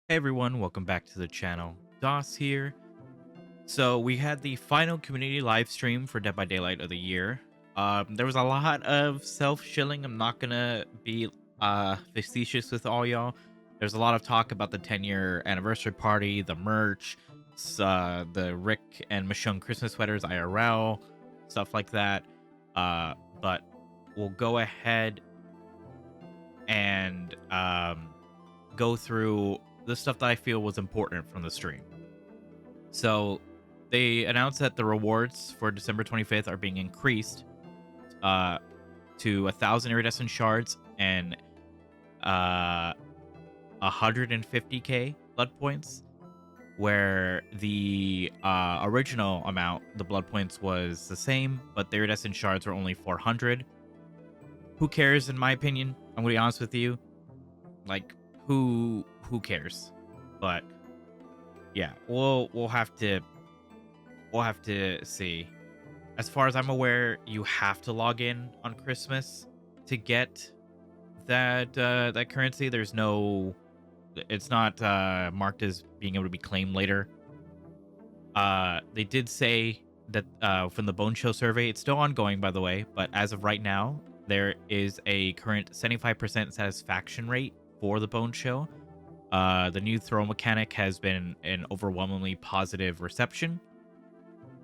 Hey everyone, welcome back to the channel. Doss here. So we had the final community live stream for Dead by Daylight of the year. There was a lot of self-shilling. I'm not gonna be facetious with all y'all. There's a lot of talk about the 10-year anniversary party, the merch, the Rick and Michonne Christmas sweaters IRL, stuff like that. But we'll go ahead and go through the stuff that I feel was important from the stream. So they announced that the rewards for December 25th are being increased uh, to 1,000 iridescent shards and 150k blood points, where the original amount, the blood points, was the same, but the iridescent shards were only 400. Who cares, in my opinion? I'm gonna be honest with you. Like, who cares? But yeah, we'll have to see. As far as I'm aware, you have to log in on Christmas to get that currency. There's no, it's not marked as being able to be claimed later. They did say that from the Bone Show survey, it's still ongoing, by the way, but as of right now, there is a current 75% satisfaction rate for the Bone Show. The new throw mechanic has been an overwhelmingly positive reception,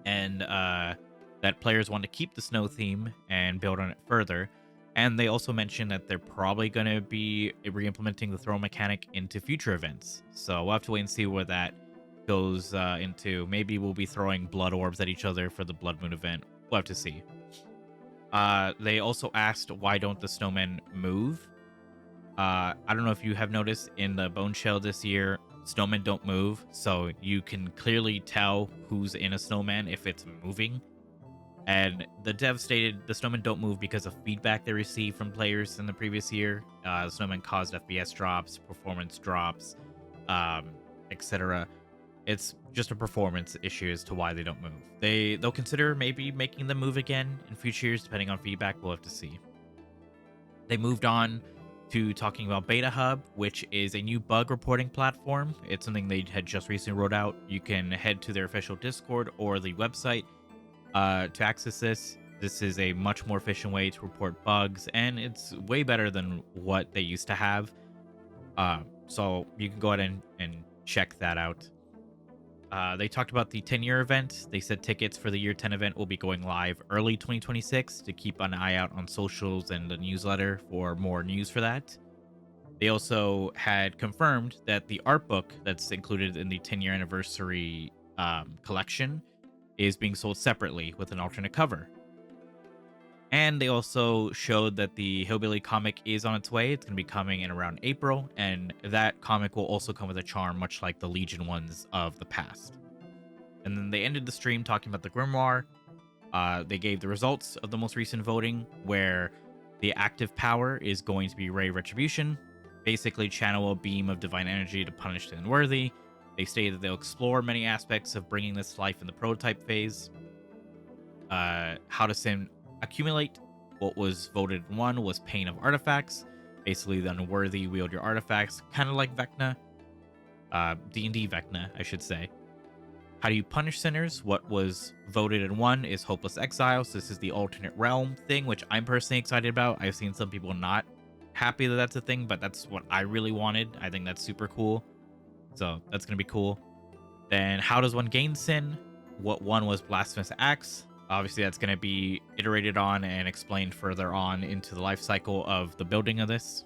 and that players want to keep the snow theme and build on it further. And they also mentioned that they're probably going to be re-implementing the throw mechanic into future events. So we'll have to wait and see where that goes into. Maybe we'll be throwing blood orbs at each other for the Blood Moon event. We'll have to see. They also asked, why don't the snowmen move? I don't know if you have noticed in the Bone Shell this year, snowmen don't move, so you can clearly tell who's in a snowman if it's moving. And the dev stated the snowmen don't move because of feedback they received from players in the previous year. The snowmen caused FPS drops, performance drops, etc. It's just a performance issue as to why they don't move. They'll consider maybe making them move again in future years, depending on feedback. We'll have to see. They moved on to talking about Beta Hub, which is a new bug reporting platform. It's something they had just recently rolled out. You can head to their official Discord or the website to access this. This is a much more efficient way to report bugs, and it's way better than what they used to have. So you can go ahead and check that out. They talked about the 10-year event. They said tickets for the year 10 event will be going live early 2026 to keep an eye out on socials and the newsletter for more news for that. They also had confirmed that the art book that's included in the 10-year anniversary collection is being sold separately with an alternate cover. And they also showed that the Hillbilly comic is on its way. It's going to be coming in around April, and that comic will also come with a charm, much like the Legion ones of the past. And then they ended the stream talking about the Grimoire. They gave the results of the most recent voting, where the active power is going to be Ray Retribution. Basically, channel a beam of divine energy to punish the unworthy. They stated that they'll explore many aspects of bringing this to life in the prototype phase. How to accumulate. What was voted one was Pain of Artifacts. Basically, the unworthy wield your artifacts, kind of like Vecna. D&D Vecna, I should say. How do you punish sinners? What was voted in one is Hopeless Exiles. This is the alternate realm thing, which I'm personally excited about. I've seen some people not happy that that's a thing, but that's what I really wanted. I think that's super cool. So that's going to be cool. Then how does one gain sin? What one was Blasphemous Acts? Obviously, that's going to be iterated on and explained further on into the life cycle of the building of this.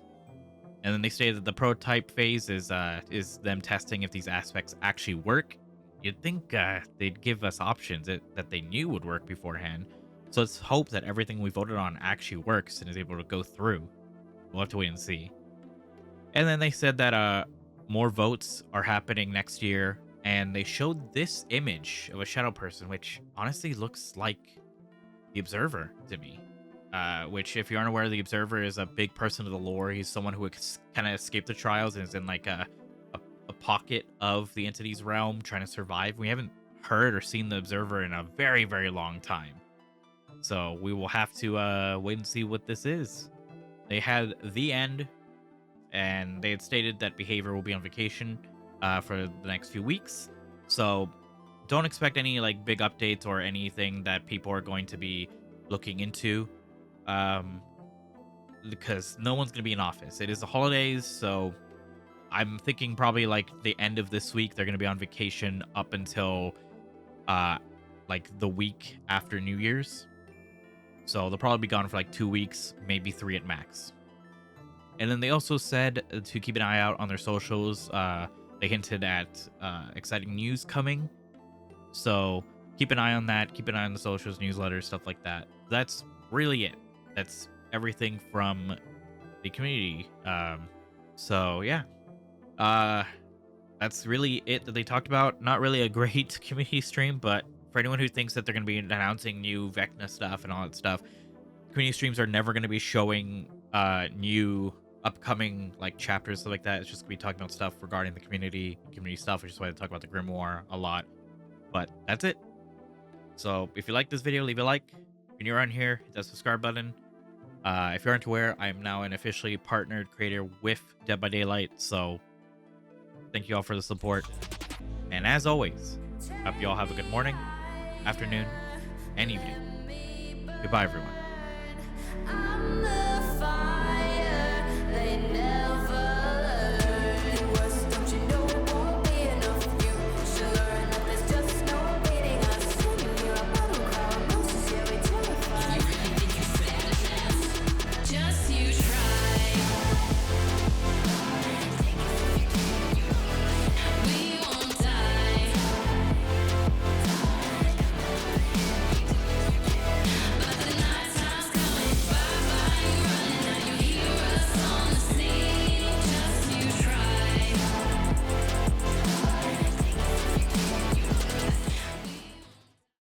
And then they say that the prototype phase is them testing if these aspects actually work. You'd think they'd give us options that they knew would work beforehand. So let's hope that everything we voted on actually works and is able to go through. We'll have to wait and see. And then they said that more votes are happening next year. And they showed this image of a shadow person, which honestly looks like the Observer to me. Which, if you aren't aware, the Observer is a big person of the lore. He's someone who kind of escaped the trials and is in like a pocket of the entity's realm trying to survive. We haven't heard or seen the Observer in a very, very long time. So we will have to wait and see what this is. They had the end, and they had stated that Behavior will be on vacation. for the next few weeks. So don't expect any like big updates or anything that people are going to be looking into, um, because no one's going to be in office. It is the holidays, so I'm thinking probably like the end of this week they're going to be on vacation up until uh like the week after New Year's. So they'll probably be gone for like 2 weeks, maybe 3 at max. And then they also said to keep an eye out on their socials. They hinted at exciting news coming. So keep an eye on that. Keep an eye on the socials, newsletters, stuff like that. That's really it. That's everything from the community. So yeah. That's really it that they talked about. Not really a great community stream, but for anyone who thinks that they're going to be announcing new Vecna stuff and all that stuff, community streams are never going to be showing new upcoming like chapters, stuff like that. It's just gonna be talking about stuff regarding the community stuff, which is why I talk about the Grimoire a lot. But that's it. So if you like this video, leave a like. If you're around here, hit that subscribe button. If you aren't aware, I am now an officially partnered creator with Dead by Daylight, so thank you all for the support. And as always, hope you all have a good morning, afternoon, and evening. Goodbye, everyone.